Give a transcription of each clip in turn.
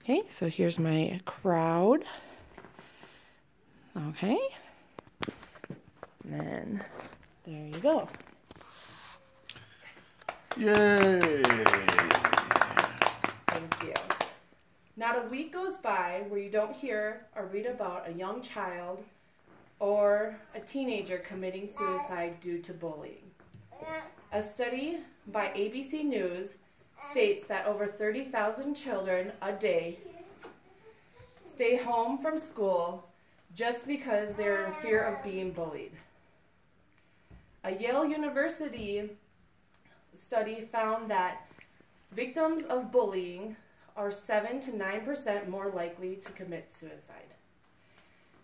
Okay, so here's my crowd. Okay. And then there you go. Yay! Thank you. Not a week goes by where you don't hear or read about a young child or a teenager committing suicide due to bullying. A study by ABC News states that over 30,000 children a day stay home from school just because they're in fear of being bullied. A Yale University study found that victims of bullying are 7 to 9% more likely to commit suicide.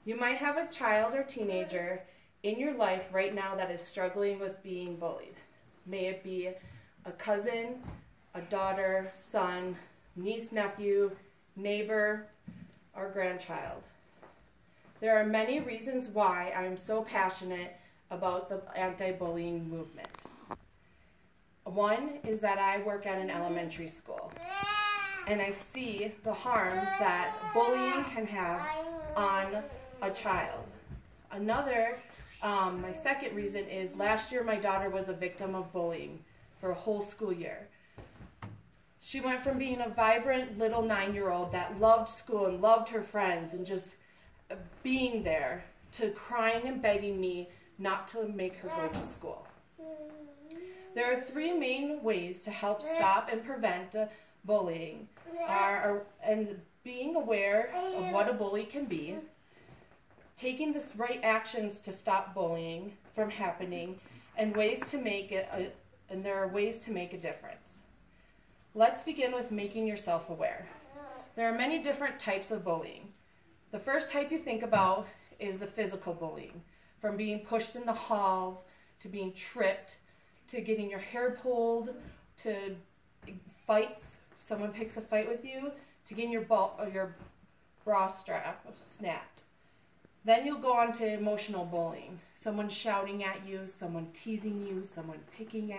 You might have a child or teenager in your life right now that is struggling with being bullied. May it be a cousin, a daughter, son, niece, nephew, neighbor, or grandchild. There are many reasons why I am so passionate about the anti-bullying movement. One is that I work at an elementary school, and I see the harm that bullying can have on a child. Another, my second reason is last year my daughter was a victim of bullying for a whole school year. She went from being a vibrant little 9-year-old that loved school and loved her friends and just being there to crying and begging me not to make her go to school. There are 3 main ways to help stop and prevent bullying, and being aware of what a bully can be, taking the right actions to stop bullying from happening, and ways to make it and there are ways to make a difference. Let's begin with making yourself aware. There are many different types of bullying. The first type you think about is the physical bullying, from being pushed in the halls, to being tripped, to getting your hair pulled, to fights, someone picks a fight with you, to getting your bra strap snapped. Then you'll go on to emotional bullying, someone shouting at you, someone teasing you, someone picking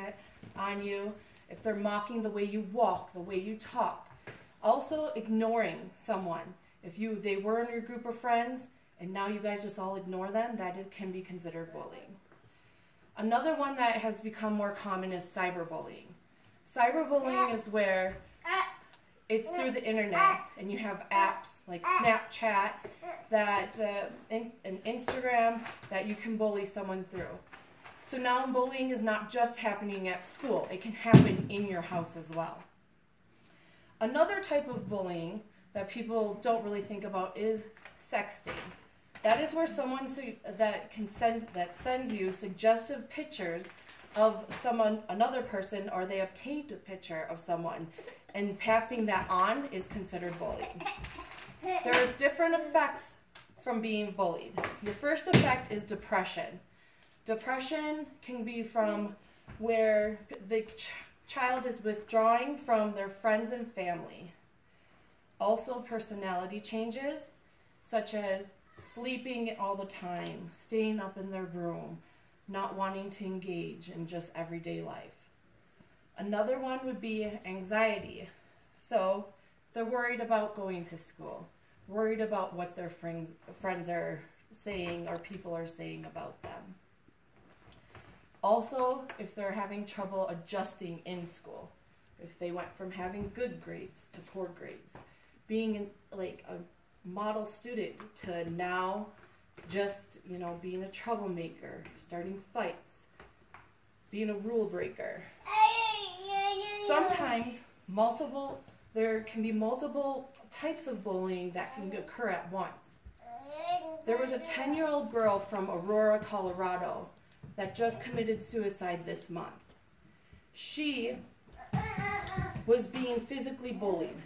on you, if they're mocking the way you walk, the way you talk. Also ignoring someone. If they were in your group of friends and now you guys just all ignore them, that can be considered bullying. Another one that has become more common is cyberbullying. Cyberbullying is where it's through the internet and you have apps like Snapchat and Instagram that you can bully someone through. So now bullying is not just happening at school, it can happen in your house as well. Another type of bullying that people don't really think about is sexting. That is where someone that sends you suggestive pictures of another person, or they obtained a picture of someone, and passing that on is considered bullying. There's different effects from being bullied. Your first effect is depression. Depression can be from where the child is withdrawing from their friends and family. Also, personality changes, such as sleeping all the time, staying up in their room, not wanting to engage in just everyday life. Another one would be anxiety. So they're worried about going to school, worried about what their friends are saying or people are saying about them. Also, if they're having trouble adjusting in school, if they went from having good grades to poor grades, being like a model student to now just, being a troublemaker, starting fights, being a rule breaker. Sometimes there can be multiple types of bullying that can occur at once. There was a 10-year-old girl from Aurora, Colorado that just committed suicide this month. She was being physically bullied.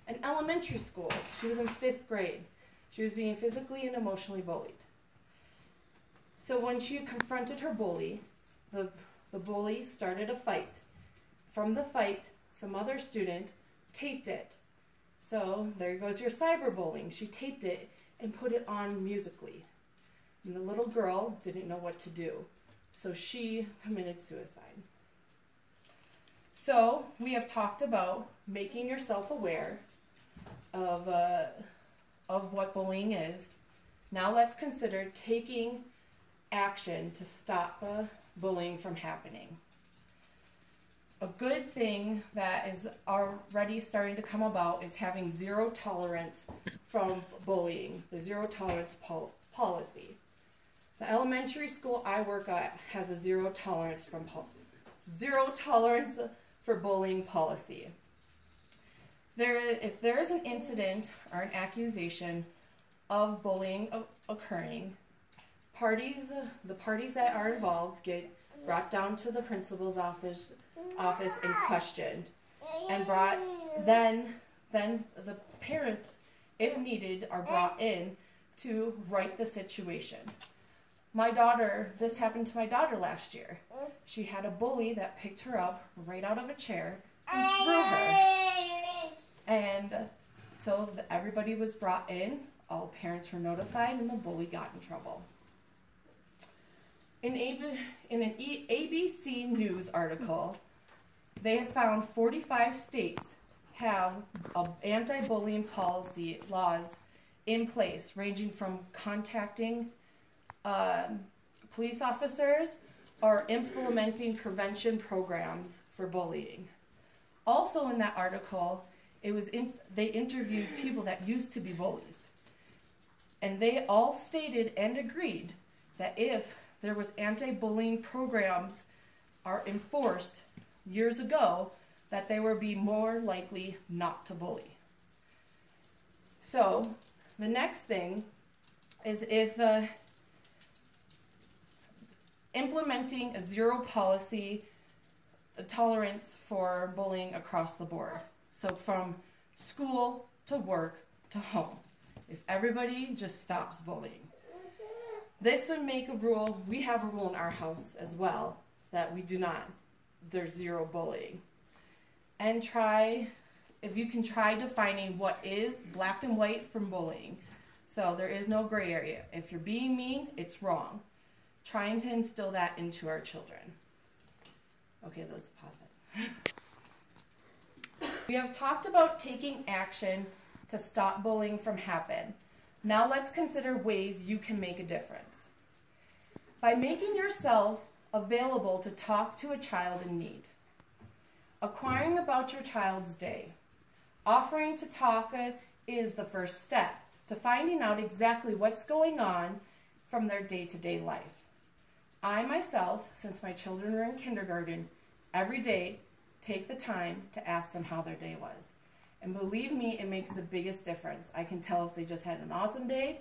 In elementary school, she was in 5th grade. She was being physically and emotionally bullied. So when she confronted her bully, the bully started a fight. From the fight, some other student taped it. So there goes your cyberbullying. She taped it and put it on Musical.ly. And the little girl didn't know what to do. So she committed suicide. So we have talked about making yourself aware, of what bullying is. Now let's consider taking action to stop bullying from happening. A good thing that is already starting to come about is having zero tolerance from bullying, the zero tolerance policy. The elementary school I work at has a zero tolerance for bullying policy. If there is an incident or an accusation of bullying occurring, the parties that are involved get brought down to the principal's office and questioned, and then the parents, if needed, are brought in to right the situation. This happened to my daughter last year. She had a bully that picked her up right out of a chair and threw her. And so everybody was brought in, all parents were notified, and the bully got in trouble. In an ABC News article, they have found 45 states have anti-bullying policy laws in place, ranging from contacting police officers or implementing prevention programs for bullying. Also in that article, they interviewed people that used to be bullies, and they all stated and agreed that if there was anti-bullying programs are enforced years ago, that they would be more likely not to bully. So the next thing is if implementing a zero policy tolerance for bullying across the board. So from school to work to home. If everybody just stops bullying. This would make a rule, we have a rule in our house as well, that there's zero bullying. And if you can try defining what is black and white from bullying. So there is no gray area. If you're being mean, it's wrong. Trying to instill that into our children. Okay, let's pause it. We have talked about taking action to stop bullying from happening. Now let's consider ways you can make a difference. By making yourself available to talk to a child in need. Acquiring about your child's day. Offering to talk is the first step to finding out exactly what's going on from their day-to-day life. I myself, since my children are in kindergarten, every day take the time to ask them how their day was. And believe me, it makes the biggest difference. I can tell if they just had an awesome day,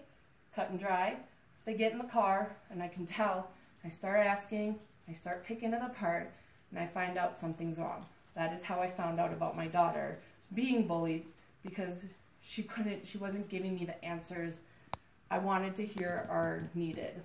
cut and dry. If they get in the car, and I can tell, I start asking, I start picking it apart, and I find out something's wrong. That is how I found out about my daughter being bullied, because she wasn't giving me the answers I wanted to hear or needed.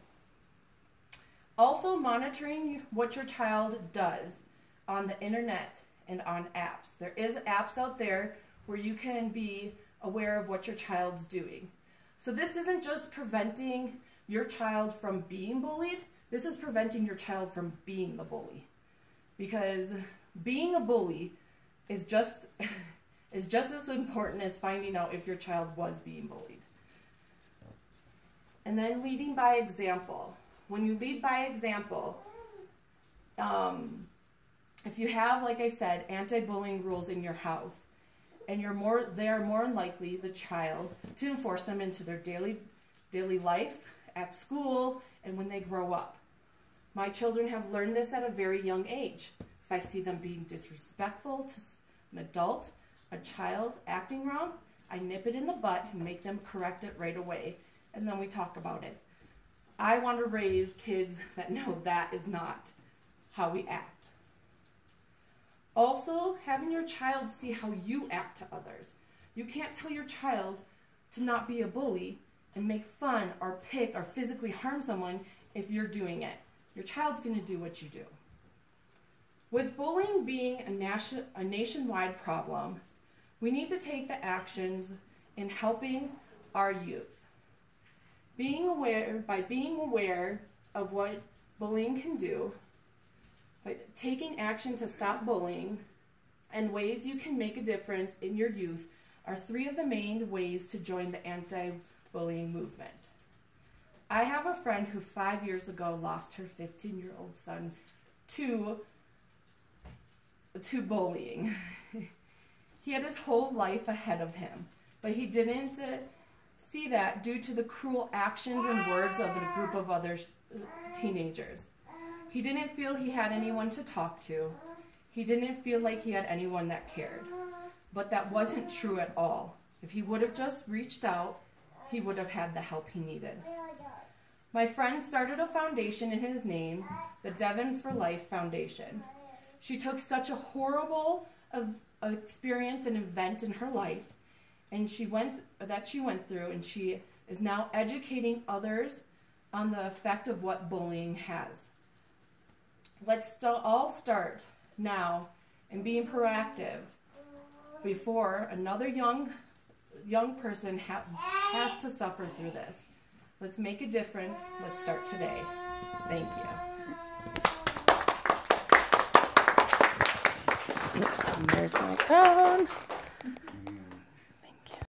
Also, monitoring what your child does on the internet and on apps. There is apps out there where you can be aware of what your child's doing. So this isn't just preventing your child from being bullied, this is preventing your child from being the bully. Because being a bully is just as important as finding out if your child was being bullied. And then leading by example. When you lead by example, if you have, like I said, anti-bullying rules in your house, and they are more likely, the child, to enforce them into their daily life, at school, and when they grow up. My children have learned this at a very young age. If I see them being disrespectful to an adult, a child acting wrong, I nip it in the butt and make them correct it right away, and then we talk about it. I want to raise kids that know that is not how we act. Also, having your child see how you act to others. You can't tell your child to not be a bully and make fun or pick or physically harm someone if you're doing it. Your child's going to do what you do. With bullying being a nationwide problem, we need to take the actions in helping our youth. By being aware of what bullying can do, by taking action to stop bullying, and ways you can make a difference in your youth are 3 of the main ways to join the anti-bullying movement. I have a friend who 5 years ago lost her 15-year-old son to bullying. He had his whole life ahead of him, but he didn't see that due to the cruel actions and words of a group of other teenagers. He didn't feel he had anyone to talk to. He didn't feel like he had anyone that cared. But that wasn't true at all. If he would have just reached out, he would have had the help he needed. My friend started a foundation in his name, the Devon for Life Foundation. She took such a horrible experience and event in her life, and she went through, and she is now educating others on the effect of what bullying has. Let's all start now in being proactive before another young person has to suffer through this. Let's make a difference. Let's start today. Thank you. There's my phone.